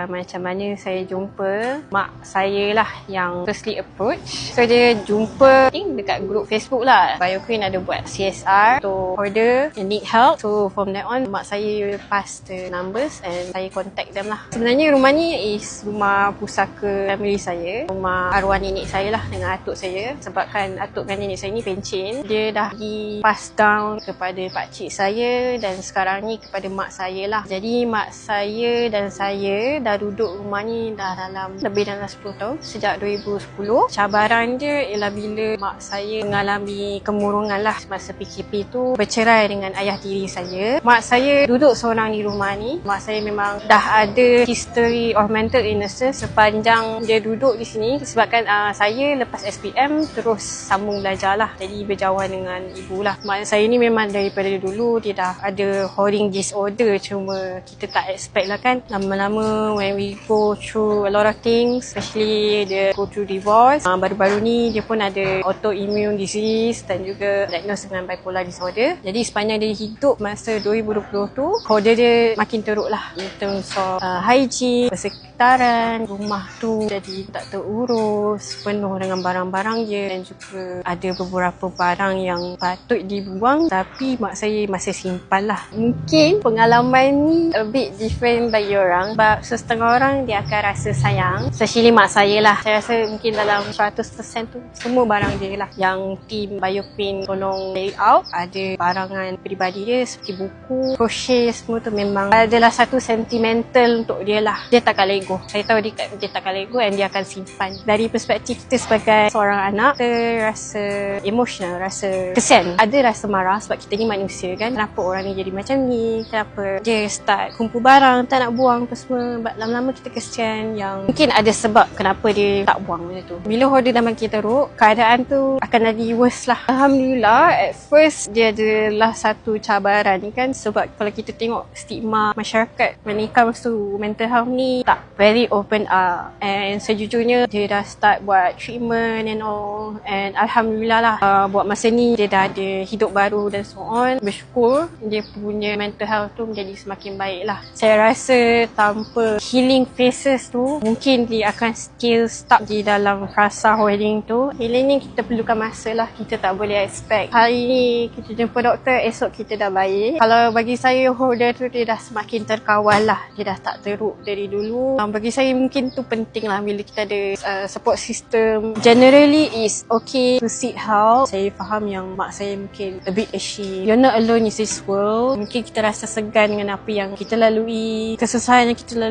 macam mana saya jumpa mak saya lah yang firstly approach. So dia jumpa dekat group Facebook lah. BioQueen ada buat CSR to order and need help. So from that on, mak saya pass the numbers and saya contact them lah. Sebenarnya rumah ni is rumah pusaka family saya. Rumah arwah nenek saya lah dengan atuk saya. Sebabkan atuk dan nenek saya ni pencen. Dia dah di pass down kepada pakcik saya dan sekarang ni kepada mak saya lah. Jadi mak saya dan saya dah duduk rumah ni dah lebih dalam 10 tahun, sejak 2010. Cabaran dia ialah bila mak saya mengalami kemurungan lah masa PKP tu, bercerai dengan ayah tiri saya. Mak saya duduk seorang di rumah ni. Mak saya memang dah ada history of mental illnesses sepanjang dia duduk di sini. Sebabkan saya lepas SPM terus sambung belajar lah, jadi berjauhan dengan ibu lah. Mak saya ni memang daripada dulu dia dah ada hoarding disorder, cuma kita tak expect lah kan. Lama-lama when we go through a lot of things, especially dia go through divorce, baru-baru ni dia pun ada autoimmune disease dan juga diagnosed dengan bipolar disorder. Jadi sepanjang dia hidup masa 2020 tu, kode dia makin teruk lah in terms of hygiene, persekitaran, rumah tu jadi tak terurus, penuh dengan barang-barang dia, dan juga ada beberapa barang yang patut dibuang tapi mak saya masih simpan lah. Mungkin pengalaman ni a bit different bagi orang, sebab setengah orang dia akan rasa sayang, especially mak saya lah. Saya rasa mungkin dalam 100% tu semua barang dia lah yang team BioQueen tolong lay out. Ada barangan peribadi dia seperti buku, crochet, semua tu memang adalah satu sentimental untuk dia lah. Dia takkan lego. Saya tahu dia takkan lego and dia akan simpan. Dari perspektif kita sebagai seorang anak, kita rasa emotional, rasa kesian, ada rasa marah sebab kita ni manusia kan. Kenapa orang ni jadi macam ni, kenapa dia start kumpul barang tak nak buang apa semua. Lama-lama kita kesian yang mungkin ada sebab kenapa dia tak buang macam tu. Bila order dah makin teruk, keadaan tu akan jadi worse lah. Alhamdulillah, at first dia adalah satu cabaran kan, sebab kalau kita tengok stigma masyarakat menikah tu mental health ni tak very open up, and sejujurnya dia dah start buat treatment and all, and Alhamdulillah lah buat masa ni dia dah ada hidup baru dan so on. Bersyukur dia punya mental health tu menjadi semakin baik lah. Saya rasa tanpa healing phases tu, mungkin dia akan still stuck di dalam fasa hoarding tu. Healing ni kita perlukan masa lah. Kita tak boleh expect hari ni kita jumpa doktor, esok kita dah baik. Kalau bagi saya hoarder tu dia dah semakin terkawal lah, dia dah tak teruk dari dulu. Bagi saya mungkin tu penting lah bila kita ada support system. Generally is okay to seek help. Saya faham yang mak saya mungkin a bit ashamed. You're not alone in this world. Mungkin kita rasa segan dengan apa yang kita lalui, kesusahan yang kita lalui.